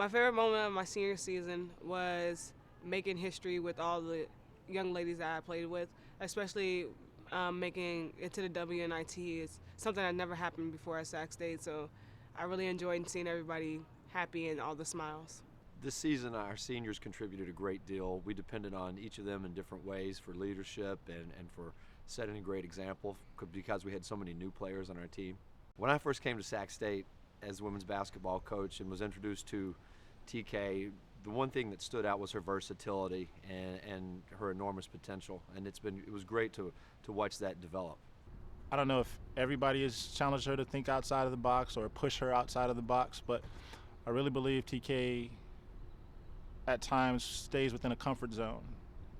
My favorite moment of my senior season was making history with all the young ladies that I played with, especially making it to the WNIT. It's something that never happened before at Sac State, so I really enjoyed seeing everybody happy and all the smiles. This season, our seniors contributed a great deal. We depended on each of them in different ways for leadership and for setting a great example because we had so many new players on our team. When I first came to Sac State as women's basketball coach and was introduced to TK, the one thing that stood out was her versatility and her enormous potential, and it was great to watch that develop. I don't know if everybody has challenged her to think outside of the box or push her outside of the box, but I really believe TK at times stays within a comfort zone.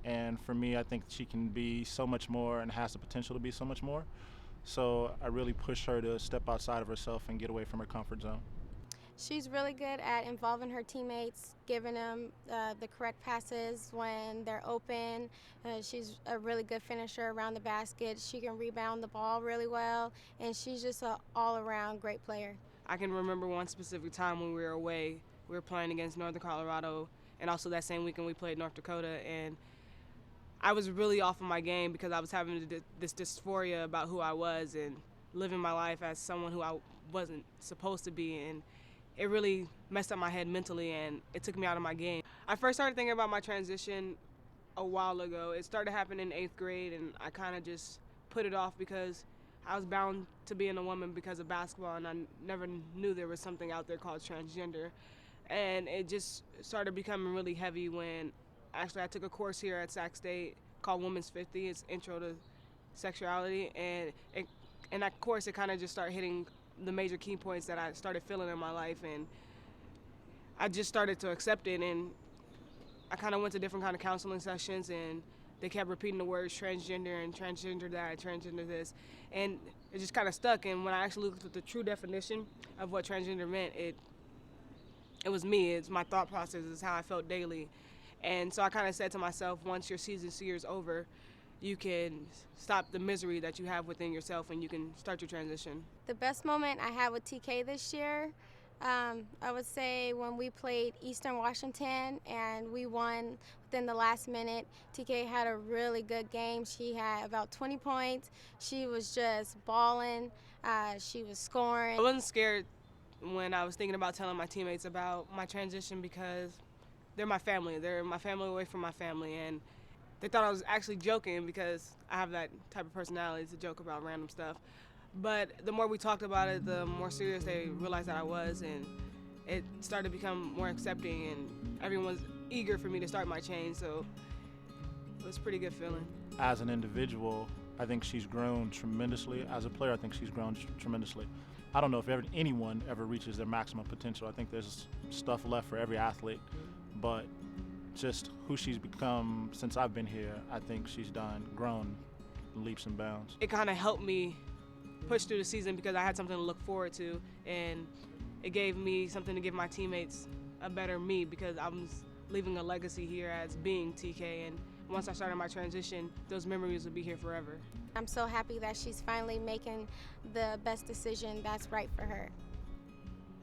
And for me, I think she can be so much more and has the potential to be so much more. So I really push her to step outside of herself and get away from her comfort zone. She's really good at involving her teammates, giving them the correct passes when they're open. She's a really good finisher around the basket. She can rebound the ball really well, and she's just an all-around great player. I can remember one specific time when we were away. We were playing against Northern Colorado, and also that same weekend we played North Dakota, and I was really off of my game because I was having this dysphoria about who I was and living my life as someone who I wasn't supposed to be, and it really messed up my head mentally, and it took me out of my game. I first started thinking about my transition a while ago. It started happening in 8th grade, and I kind of just put it off because I was bound to being a woman because of basketball, and I never knew there was something out there called transgender. And it just started becoming really heavy when actually I took a course here at Sac State called Women's 50. It's Intro to Sexuality, and in that course it kind of just started hitting the major key points that I started feeling in my life, and I just started to accept it. And I kind of went to different kind of counseling sessions, and they kept repeating the words transgender and transgender that, transgender this, and it just kind of stuck. And when I actually looked at the true definition of what transgender meant, it was me. It's my thought process. It's how I felt daily. And so I kind of said to myself, once your season is over, you can stop the misery that you have within yourself and you can start your transition. The best moment I had with TK this year, I would say when we played Eastern Washington and we won within the last minute. TK had a really good game. She had about 20 points. She was just balling. She was scoring. I wasn't scared when I was thinking about telling my teammates about my transition because they're my family. They're my family away from my family, and they thought I was actually joking because I have that type of personality to joke about random stuff. But the more we talked about it, the more serious they realized that I was, and it started to become more accepting, and everyone's eager for me to start my change, so it was a pretty good feeling. As an individual, I think she's grown tremendously. As a player, I think she's grown tremendously. I don't know if anyone ever reaches their maximum potential. I think there's stuff left for every athlete, but just who she's become since I've been here, I think she's grown leaps and bounds. It kind of helped me push through the season because I had something to look forward to, and it gave me something to give my teammates a better me because I was leaving a legacy here as being TK, and once I started my transition, those memories will be here forever. I'm so happy that she's finally making the best decision that's right for her.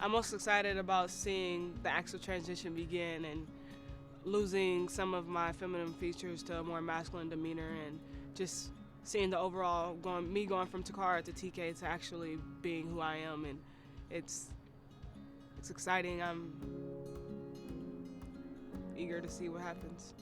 I'm most excited about seeing the actual transition begin and losing some of my feminine features to a more masculine demeanor, and just seeing the overall me going from Takara to TK to actually being who I am, and it's exciting. I'm eager to see what happens.